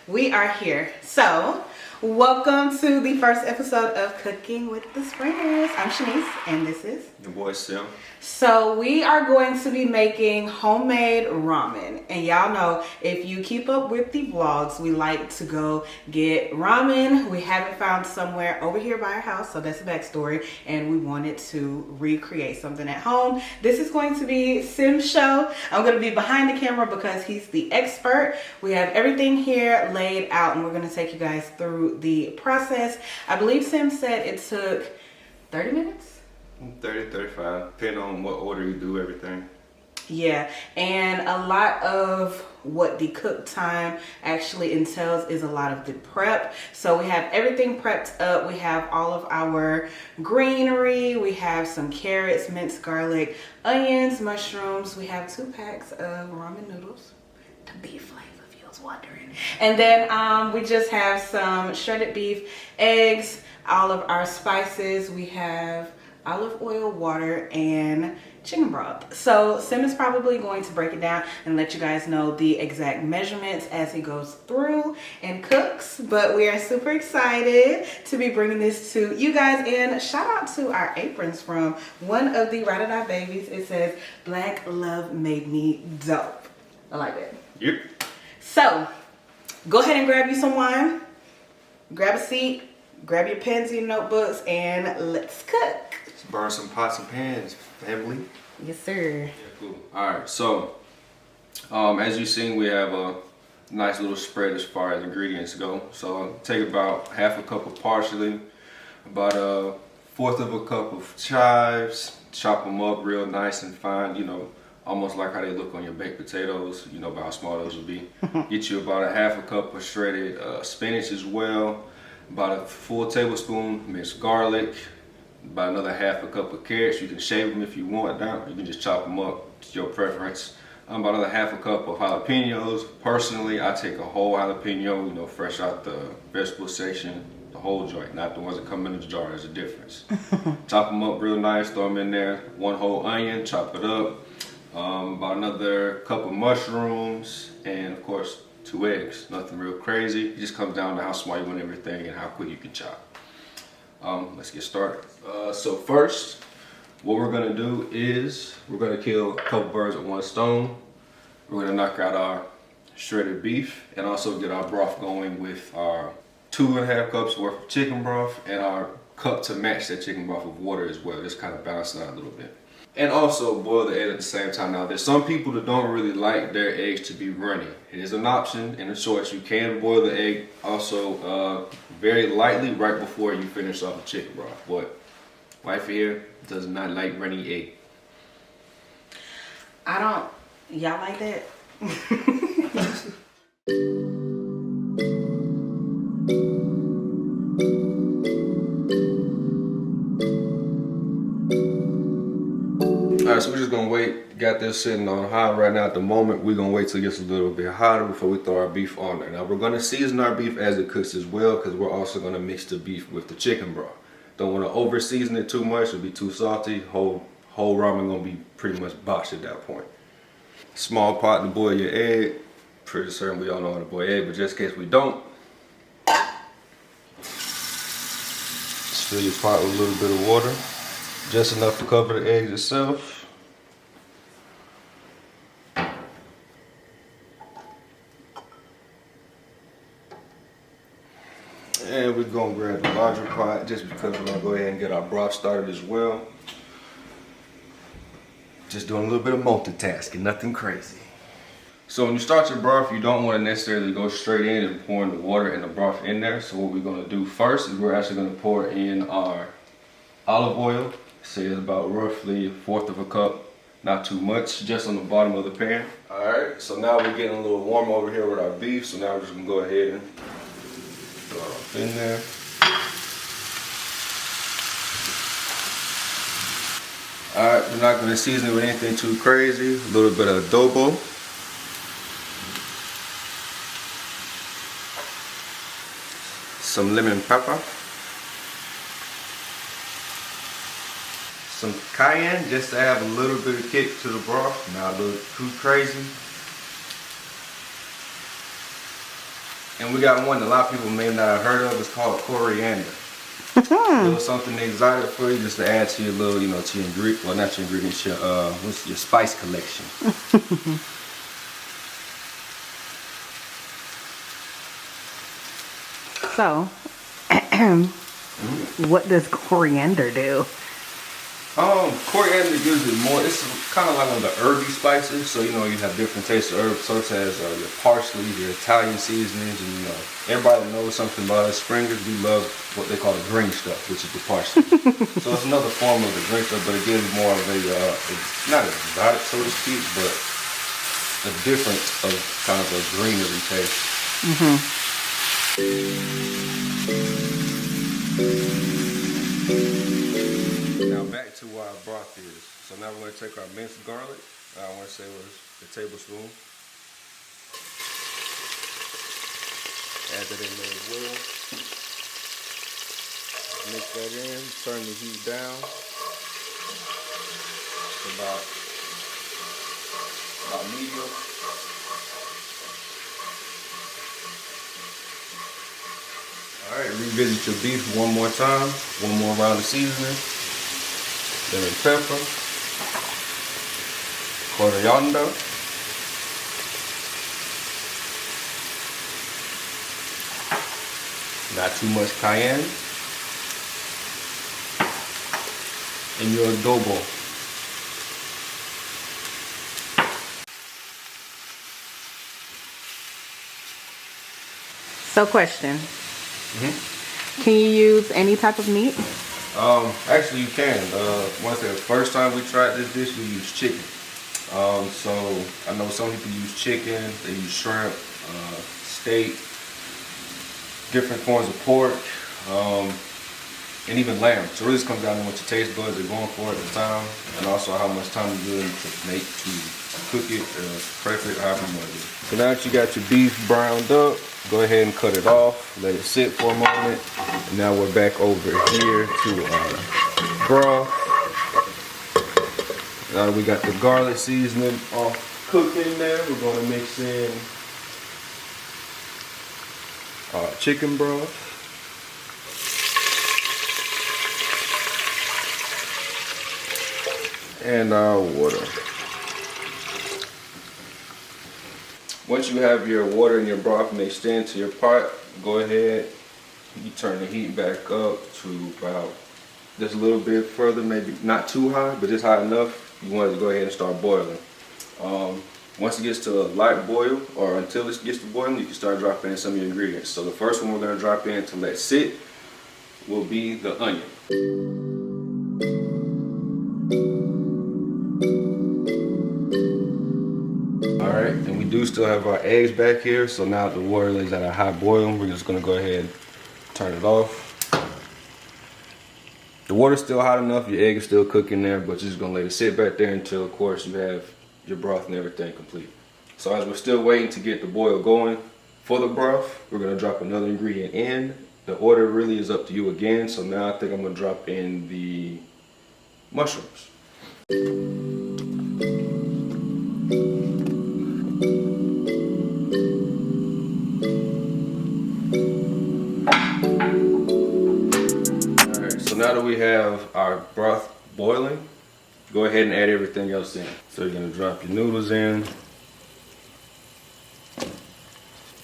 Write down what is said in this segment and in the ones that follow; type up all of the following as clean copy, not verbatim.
We are here. So, welcome to the first episode of Cooking with the Springers. I'm Shanice, and this is your boy Sim. So we are going to be making homemade ramen, and y'all know if you keep up with the vlogs, we like to go get ramen. We haven't found somewhere over here by our house, so that's the backstory, and we wanted to recreate something at home. This is going to be Sim's show. I'm going to be behind the camera because he's the expert. We have everything here laid out, and we're going to take you guys through the process. I believe Sim said it took 30 minutes? 30, 35, depending on what order you do everything. Yeah, and a lot of what the cook time actually entails is a lot of the prep. So we have everything prepped up. We have all of our greenery. We have some carrots, minced garlic, onions, mushrooms. We have 2 packs of ramen noodles. The beef flavor, if you was wondering. And then we just have some shredded beef, eggs, all of our spices. We have olive oil, water, and chicken broth. So Sim is probably going to break it down and let you guys know the exact measurements as he goes through and cooks. But we are super excited to be bringing this to you guys. And shout out to our aprons from one of the Ride or Die babies. It says, "Black love made me dope." I like that. Yep. So go ahead and grab you some wine, grab a seat, grab your pens and your notebooks, and let's cook. Let's burn some pots and pans, family. Yes, sir. Yeah, cool. Alright, so as you've seen, we have a nice little spread as far as ingredients go. So take about half a cup of parsley, about 1/4 of a cup of chives, chop them up real nice and fine, you know, almost like how they look on your baked potatoes, you know, about how small those will be. Get you about 1/2 cup of shredded spinach as well, about a full tablespoon minced garlic, about another 1/2 cup of carrots. You can shave them if you want down. You can just chop them up. It's your preference. About another 1/2 cup of jalapenos. Personally, I take a whole jalapeno, you know, fresh out the vegetable section, the whole joint, not the ones that come in the jar. There's a difference. Chop them up real nice, throw them in there. 1 whole onion, chop it up. About another cup of mushrooms, and of course 2 eggs. Nothing real crazy. It just comes down to how small you want everything and how quick you can chop. Let's get started. So first, what we're gonna do is we're gonna kill a couple birds with 1 stone. We're gonna knock out our shredded beef and also get our broth going with our 2.5 cups worth of chicken broth and our cup to match that chicken broth with water as well. Just kind of balance it out a little bit. And also boil the egg at the same time. Now there's some people that don't really like their eggs to be runny. It is an option and a choice. You can boil the egg also very lightly right before you finish off the chicken broth. But wife here does not like runny egg. I don't. Y'all like that? Alright, so we're just gonna wait. Got this sitting on high right now at the moment. We're gonna wait till it gets a little bit hotter before we throw our beef on there. Now we're gonna season our beef as it cooks as well, because we're also gonna mix the beef with the chicken broth. Don't wanna over season it too much, it'll be too salty. Whole ramen gonna be pretty much botched at that point. Small pot to boil your egg. Pretty certain we all know how to boil egg, but just in case we don't, just fill your pot with a little bit of water. Just enough to cover the eggs itself. And we're gonna grab the larger pot just because we're gonna go ahead and get our broth started as well. Just doing a little bit of multitasking, nothing crazy. So when you start your broth, you don't want to necessarily go straight in and pouring the water and the broth in there. So what we're gonna do first is we're actually gonna pour in our olive oil. Say it's about roughly 1/4 cup, not too much, just on the bottom of the pan. All right, so now we're getting a little warm over here with our beef. So now we're just gonna go ahead and throw it up in there. All right, we're not gonna season it with anything too crazy. A little bit of adobo. Some lemon pepper. Some cayenne just to have a little bit of kick to the broth, not a little too crazy. And we got one that a lot of people may not have heard of. It's called coriander. A little something exotic for you, just to add to your little, you know, to your ingredient. Well, not your ingredients, your what's your spice collection. So, what does coriander do? Coriander gives it more. It's kind of like one of the herby spices. So you know you have different tastes of herbs, such as your parsley, your Italian seasonings, and you know everybody that knows something about us springers. We love what they call the green stuff, which is the parsley. So it's another form of the green stuff, but it gives more of a not exotic, so to speak, but a difference of kind of a greenery taste. Now back to what our broth is. So now we're going to take our minced garlic. I want to say it was a tablespoon. Add that in there as well. Mix that in. Turn the heat down. It's about medium. Alright, revisit your beef one more time. One more round of seasoning. Lemon pepper. Coriander. Not too much cayenne. And your adobo. So question. Can you use any type of meat? Actually you can. Once the first time we tried this dish, we used chicken. So I know some people use chicken, they use shrimp, steak, different forms of pork, and even lamb. So it really just comes down to what your taste buds are going for at the time, and also how much time you're willing to make to cook it, perfect, however you want to do it. So now that you got your beef browned up, go ahead and cut it off, let it sit for a moment. And now we're back over here to our broth. Now that we got the garlic seasoning all cooked in there, we're going to mix in our chicken broth. And our water. Once you have your water and your broth mixed into your pot, go ahead, you turn the heat back up to about just a little bit further, maybe not too high, but just high enough. You want it to go ahead and start boiling. Once it gets to a light boil, or until it gets to boiling, you can start dropping in some of your ingredients. So the first one we're going to drop in to let sit will be the onion. Alright, and we do still have our eggs back here, so now the water is at a high boil. We're just going to go ahead and turn it off. The water's still hot enough, your egg is still cooking there, but you're just going to let it sit back there until, of course, you have your broth and everything complete. So as we're still waiting to get the boil going for the broth, we're going to drop another ingredient in. The order really is up to you again, so now I think I'm going to drop in the mushrooms. Alright, so now that we have our broth boiling, go ahead and add everything else in. So you're going to drop your noodles in,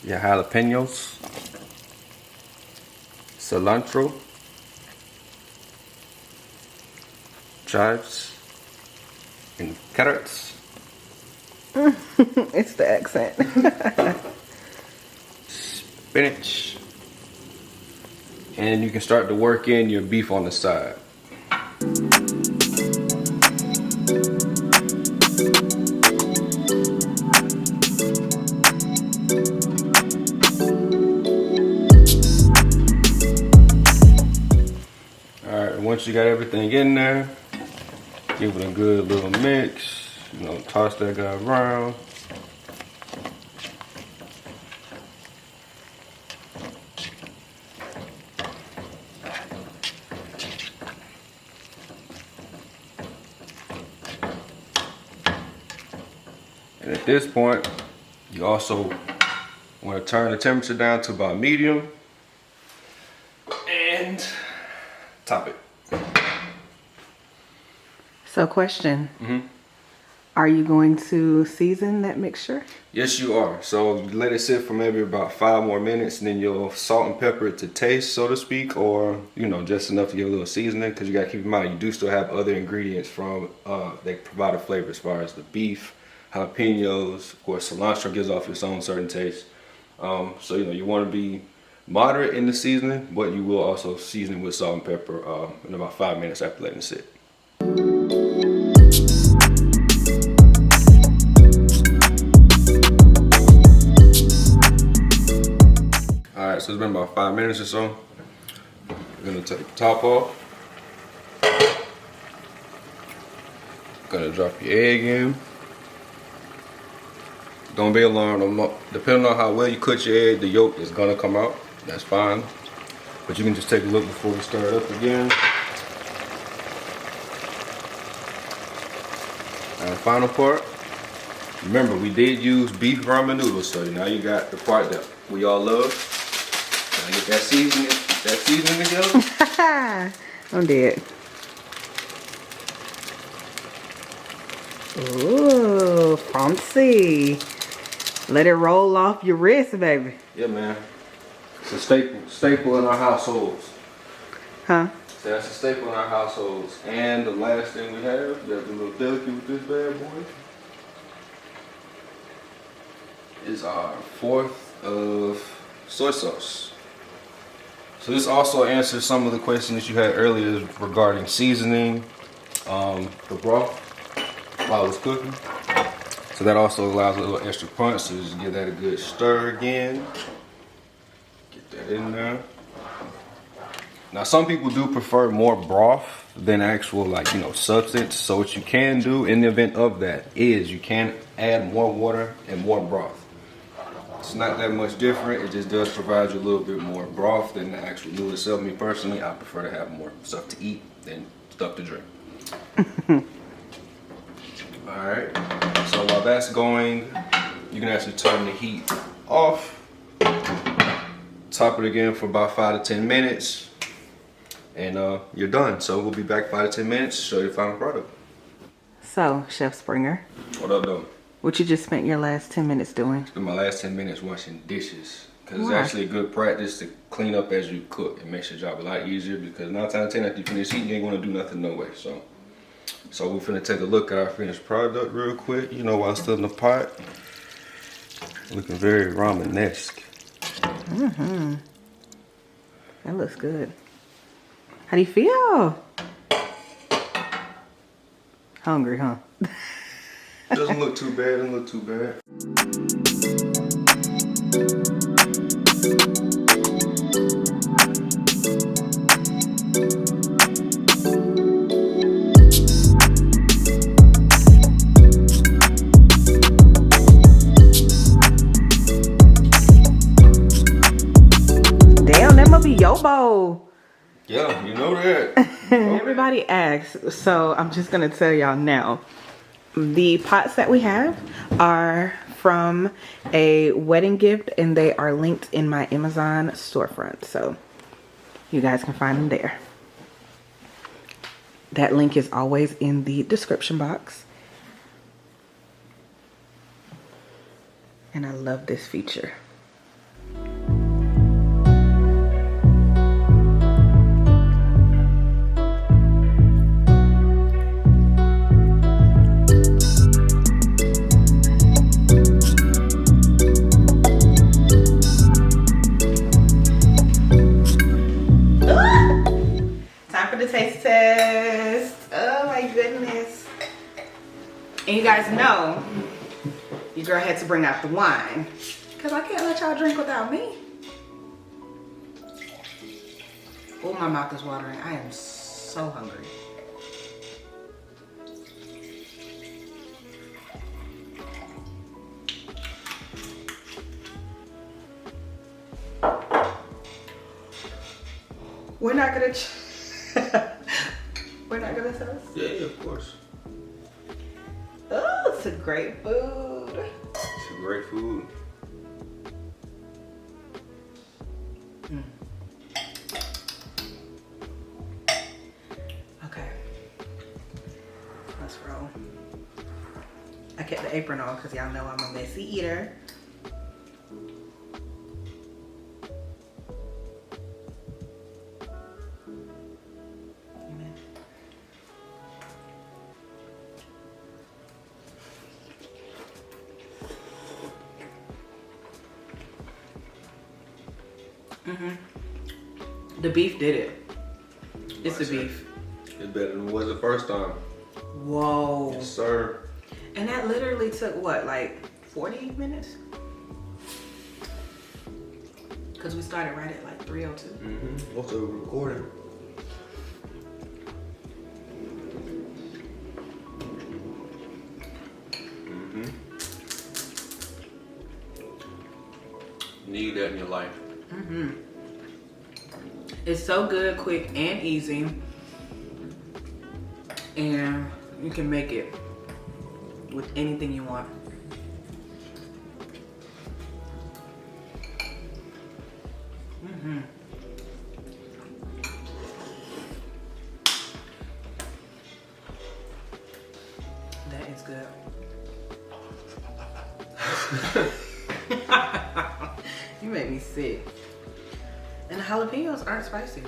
your jalapenos, cilantro, chives, and carrots. It's the accent. Spinach. And you can start to work in your beef on the side. Alright, once you got everything in there, give it a good little mix. You know, toss that guy around. And at this point, you also I'm gonna turn the temperature down to about medium and top it. So question. Are you going to season that mixture? Yes, you are. So you let it sit for maybe about 5 more minutes, and then you'll salt and pepper it to taste, so to speak, or you know, just enough to give a little seasoning. Because you gotta keep in mind, you do still have other ingredients from that provide a flavor, as far as the beef, jalapenos, of course, cilantro gives off its own certain taste. So you know, you want to be moderate in the seasoning, but you will also season it with salt and pepper in about 5 minutes after letting it sit. Alright, so it's been about 5 minutes or so. We're gonna take the top off. Gonna drop your egg in. Don't be alarmed. Depending on how well you cook your egg, the yolk is gonna come out. That's fine. But you can just take a look before we stir it up again. And the final part. Remember, we did use beef ramen noodles, so now you got the part that we all love. Now get that seasoning together. I'm dead. Ooh, fancy. Let it roll off your wrist, baby. Yeah, man. It's a staple in our households. Huh? So that's a staple in our households. And the last thing we have, that's a little delicate with this bad boy, is our 4th of soy sauce. So this also answers some of the questions that you had earlier regarding seasoning the broth while it's cooking. So that also allows a little extra punch, so just give that a good stir again. Get that in there. Now some people do prefer more broth than actual, like, you know, substance. So what you can do in the event of that is you can add more water and more broth. It's not that much different. It just does provide you a little bit more broth than the actual noodle itself. Me personally, I prefer to have more stuff to eat than stuff to drink. Alright, so while that's going, you can actually turn the heat off. Top it again for about 5 to 10 minutes. And you're done. So we'll be back 5 to 10 minutes to show you the final product. So, Chef Springer, What up, though? what you just spent your last 10 minutes doing? Spent my last 10 minutes washing dishes. Because it's Why? actually a good practice to clean up as you cook. It makes your job a lot easier, because 9 times out of 10 after you finish eating, you ain't going to do nothing no way. So we're finna take a look at our finished product real quick. You know, while it's still in the pot. Looking very ramen-esque. That looks good. How do you feel? Hungry, huh? Doesn't look too bad, doesn't look too bad. Damn, that must be your bowl. Yeah, you know that. Everybody asks, so I'm just gonna tell y'all now. The pots that we have are from a wedding gift, and they are linked in my Amazon storefront, so you guys can find them there. That link is always in the description box. And I love this feature. The taste test. Oh my goodness. And you guys know your girl had to bring out the wine, because I can't let y'all drink without me. Oh, my mouth is watering. I am so hungry. We're not gonna we're not gonna toast? Yeah, of course. Oh, it's a great food. It's a great food. Okay, let's roll. I kept the apron on because y'all know I'm a messy eater. The beef did it. It's the beef. It's better than it was the first time. Whoa. Yes, sir. And that literally took what, like 40 minutes? Because we started right at like 3:02. What's the recording? Need that in your life. It's so good, quick, and easy. And you can make it with anything you want. That is good. You make me sick. And the jalapenos aren't spicy.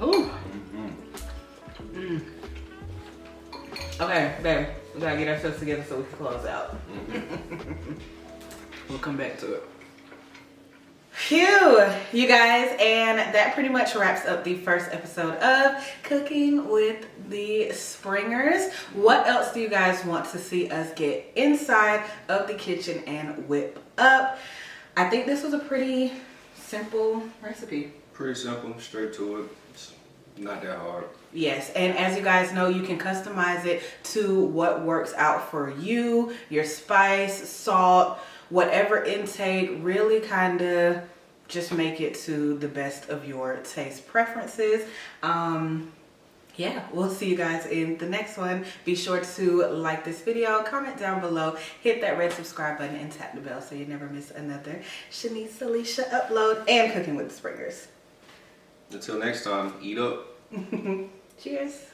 Ooh. Okay, babe, we gotta get ourselves together so we can close out. We'll come back to it. Phew, you guys, and that pretty much wraps up the first episode of Cooking with the Springers. What else do you guys want to see us get inside of the kitchen and whip up? I think this was a pretty simple recipe. Pretty simple, straight to it. It's not that hard. Yes, and as you guys know, you can customize it to what works out for you, your spice, salt, whatever intake, really kind of just make it to the best of your taste preferences. Yeah, we'll see you guys in the next one. Be sure to like this video, comment down below, hit that red subscribe button, and tap the bell so you never miss another ShaniceAlisha upload and Cooking with the Springers. Until next time, eat up. Cheers.